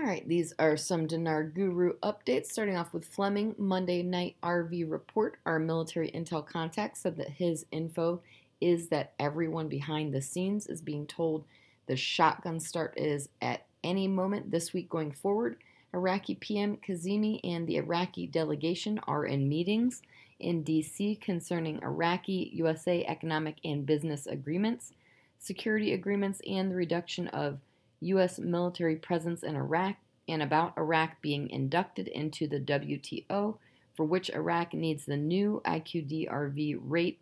All right, these are some Dinar Guru updates. Starting off with Fleming, Monday night RV report. Our military intel contact said that his info is that everyone behind the scenes is being told the shotgun start is at any moment this week going forward. Iraqi PM Kazemi and the Iraqi delegation are in meetings in D.C. concerning Iraqi-USA economic and business agreements, security agreements, and the reduction of U.S. military presence in Iraq, and about Iraq being inducted into the WTO, for which Iraq needs the new IQDRV rate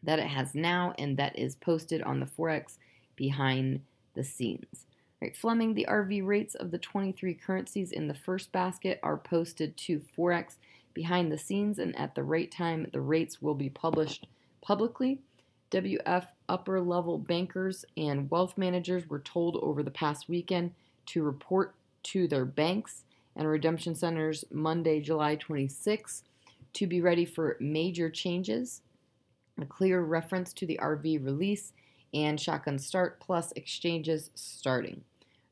that it has now and that is posted on the Forex behind the scenes. Right, Fleming, the RV rates of the 23 currencies in the first basket are posted to Forex behind the scenes, and at the rate time, the rates will be published publicly. WF upper level bankers and wealth managers were told over the past weekend to report to their banks and redemption centers Monday, July 26, to be ready for major changes, a clear reference to the RV release and shotgun start plus exchanges starting.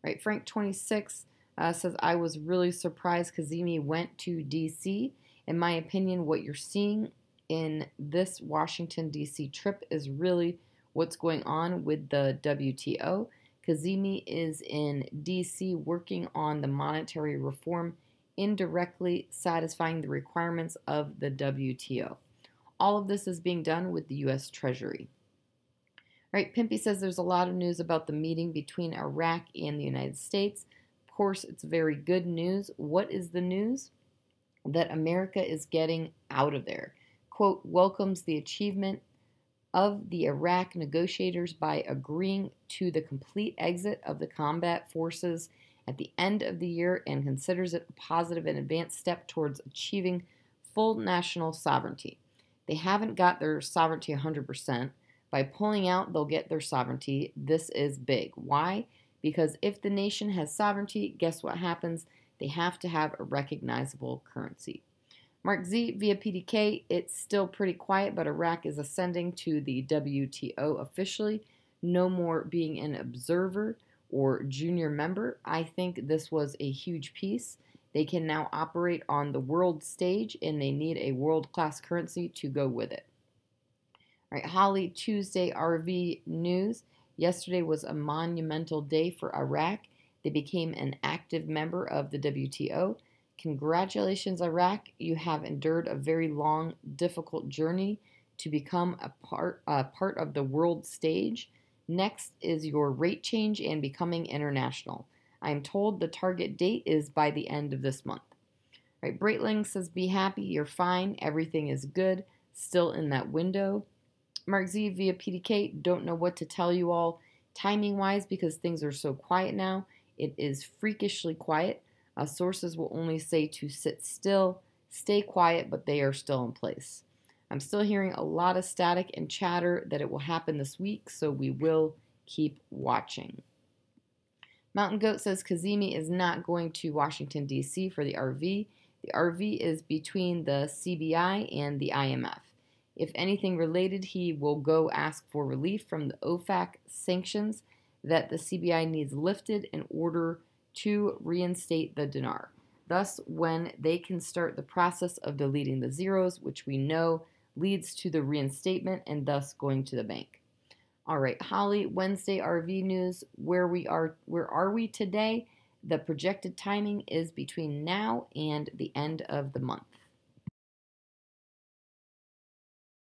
Right, Frank 26 says, I was really surprised Kazemi went to D.C. In my opinion, what you're seeing in this Washington, D.C. trip is really what's going on with the WTO. Kazemi is in D.C. working on the monetary reform, indirectly satisfying the requirements of the WTO. All of this is being done with the U.S. Treasury. Right, Pimpy says there's a lot of news about the meeting between Iraq and the United States. Of course, it's very good news. What is the news? That America is getting out of there. Quote, welcomes the achievement of the Iraq negotiators by agreeing to the complete exit of the combat forces at the end of the year and considers it a positive and advanced step towards achieving full national sovereignty. They haven't got their sovereignty 100%. By pulling out, they'll get their sovereignty. This is big. Why? Because if the nation has sovereignty, guess what happens? They have to have a recognizable currency. Mark Z via PDK, it's still pretty quiet, but Iraq is ascending to the WTO officially. No more being an observer or junior member. I think this was a huge piece. They can now operate on the world stage, and they need a world-class currency to go with it. All right, Holly, Tuesday RV news. Yesterday was a monumental day for Iraq. They became an active member of the WTO. Congratulations, Iraq. You have endured a very long, difficult journey to become a part of the world stage. Next is your rate change and becoming international. I am told the target date is by the end of this month. Right, Breitling says, be happy, you're fine, everything is good, still in that window. Mark Z via PDK, don't know what to tell you all timing-wise because things are so quiet now. It is freakishly quiet. Sources will only say to sit still, stay quiet, but they are still in place. I'm still hearing a lot of static and chatter that it will happen this week, so we will keep watching. Mountain Goat says Kazemi is not going to Washington, D.C. for the RV. The RV is between the CBI and the IMF. If anything related, he will go ask for relief from the OFAC sanctions that the CBI needs lifted in order to reinstate the dinar. Thus, when they can start the process of deleting the zeros, which we know leads to the reinstatement and thus going to the bank. All right, Holly, Wednesday RV news. Where are we today? The projected timing is between now and the end of the month.